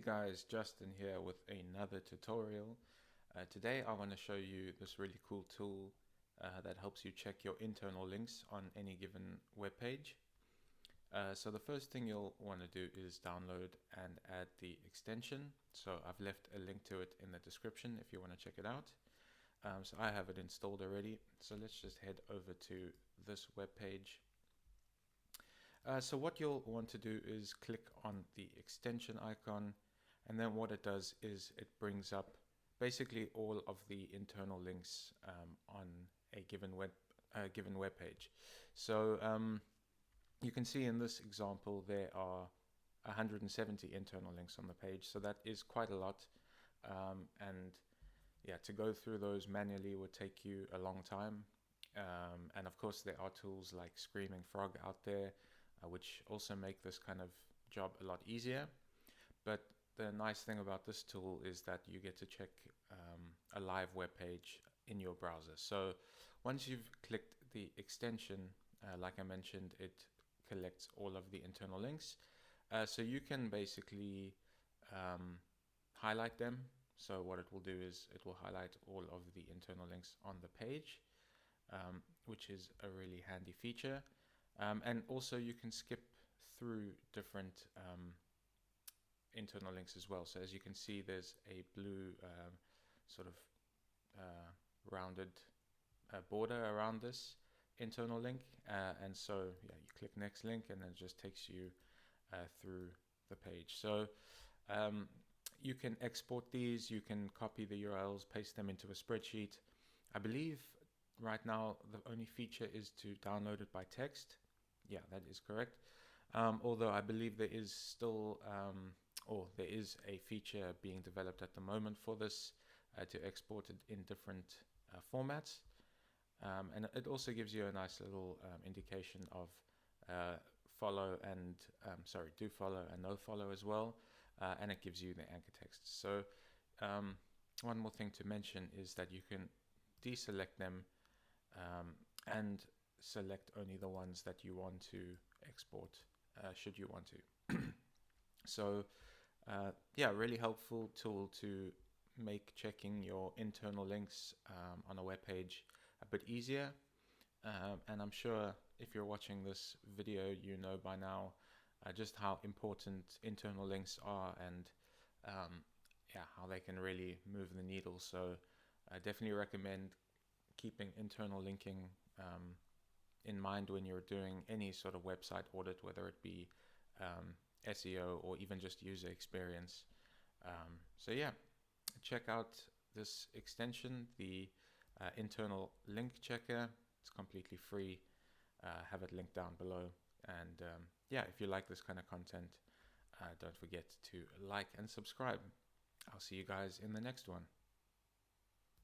guys, Justin here with another tutorial. Today I want to show you this really cool tool that helps you check your internal links on any given web page. So the first thing you'll want to do is download and add the extension. So I've left a link to it in the description if you want to check it out. So I have it installed already. So let's just head over to this web page. So what you'll want to do is click on the extension icon, and then what it does is it brings up basically all of the internal links on a given web page. So you can see in this example there are 170 internal links on the page, so that is quite a lot, and yeah, to go through those manually would take you a long time. And of course there are tools like Screaming Frog out there which also make this kind of job a lot easier. But the nice thing about this tool is that you get to check a live web page in your browser. So once you've clicked the extension, like I mentioned, it collects all of the internal links. So you can basically highlight them. So what it will do is it will highlight all of the internal links on the page, which is a really handy feature. And also you can skip through different internal links as well. So as you can see, there's a blue sort of rounded border around this internal link, and so yeah, you click next link and then it just takes you through the page. So you can export these, you can copy the URLs, paste them into a spreadsheet. I believe right now the only feature is to download it by text. Yeah, that is correct. Although I believe there is still, or there is a feature being developed at the moment for this to export it in different formats. And it also gives you a nice little indication of follow and, do follow and no follow as well. And it gives you the anchor text. So one more thing to mention is that you can deselect them and select only the ones that you want to export, should you want to. So yeah, really helpful tool to make checking your internal links on a web page a bit easier. And I'm sure if you're watching this video, you know by now just how important internal links are, and yeah, how they can really move the needle. So I definitely recommend keeping internal linking in mind when you're doing any sort of website audit, whether it be SEO or even just user experience. So yeah, check out this extension, the internal link checker. It's completely free. Have it linked down below. And yeah, if you like this kind of content, don't forget to like and subscribe. I'll see you guys in the next one.